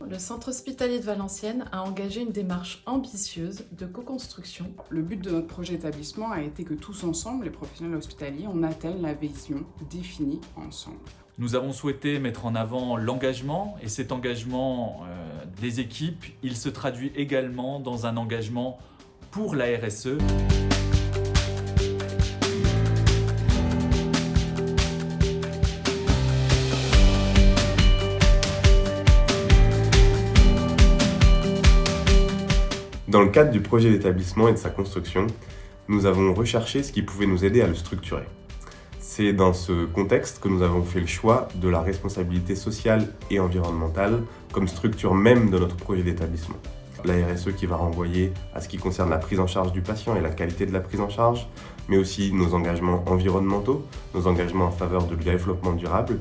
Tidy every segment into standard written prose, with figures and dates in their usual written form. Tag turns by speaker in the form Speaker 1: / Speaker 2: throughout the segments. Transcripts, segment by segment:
Speaker 1: Le centre hospitalier de Valenciennes a engagé une démarche ambitieuse de co-construction.
Speaker 2: Le but de notre projet d'établissement a été que tous ensemble, les professionnels hospitaliers, on atteigne la vision définie ensemble.
Speaker 3: Nous avons souhaité mettre en avant l'engagement et cet engagement des équipes, il se traduit également dans un engagement pour la RSE.
Speaker 4: Dans le cadre du projet d'établissement et de sa construction, nous avons recherché ce qui pouvait nous aider à le structurer. C'est dans ce contexte que nous avons fait le choix de la responsabilité sociale et environnementale comme structure même de notre projet d'établissement. La RSE qui va renvoyer à ce qui concerne la prise en charge du patient et la qualité de la prise en charge, mais aussi nos engagements environnementaux, nos engagements en faveur du développement durable,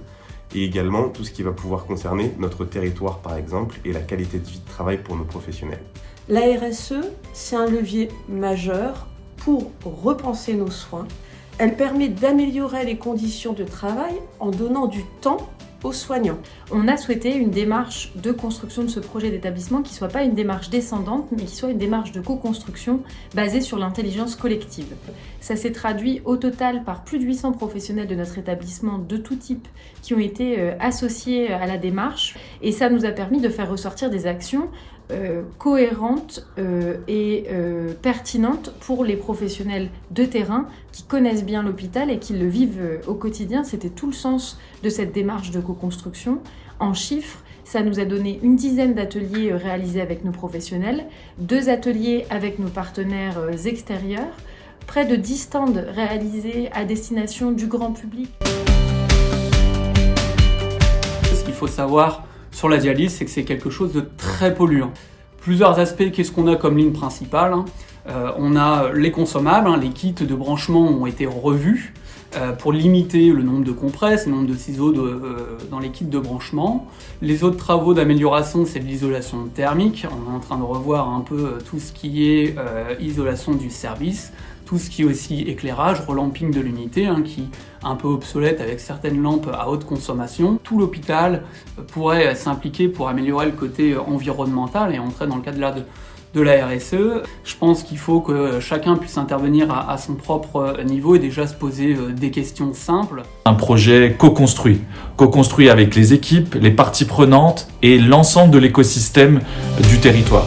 Speaker 4: et également tout ce qui va pouvoir concerner notre territoire par exemple et la qualité de vie de travail pour nos professionnels.
Speaker 5: La RSE, c'est un levier majeur pour repenser nos soins. Elle permet d'améliorer les conditions de travail en donnant du temps aux soignants.
Speaker 6: On a souhaité une démarche de construction de ce projet d'établissement qui ne soit pas une démarche descendante, mais qui soit une démarche de co-construction basée sur l'intelligence collective. Ça s'est traduit au total par plus de 800 professionnels de notre établissement de tout type qui ont été associés à la démarche et ça nous a permis de faire ressortir des actions cohérentes et pertinentes pour les professionnels de terrain qui connaissent bien l'hôpital et qui le vivent au quotidien. C'était tout le sens de cette démarche de co-construction. En chiffres, ça nous a donné une dizaine d'ateliers réalisés avec nos professionnels, 2 ateliers avec nos partenaires extérieurs, près de 10 stands réalisés à destination du grand public.
Speaker 7: Ce qu'il faut savoir sur la dialyse, c'est que c'est quelque chose de très polluant. Plusieurs aspects, qu'est-ce qu'on a comme ligne principale ? On a les consommables, les kits de branchement ont été revus pour limiter le nombre de compresses, le nombre de ciseaux dans les kits de branchement. Les autres travaux d'amélioration, c'est de l'isolation thermique. On est en train de revoir un peu tout ce qui est isolation du service, tout ce qui est aussi éclairage, relamping de l'unité, qui est un peu obsolète avec certaines lampes à haute consommation. Tout l'hôpital pourrait s'impliquer pour améliorer le côté environnemental et entrer dans le cadre de la RSE. Je pense qu'il faut que chacun puisse intervenir à son propre niveau et déjà se poser des questions simples.
Speaker 3: Un projet co-construit avec les équipes, les parties prenantes et l'ensemble de l'écosystème du territoire.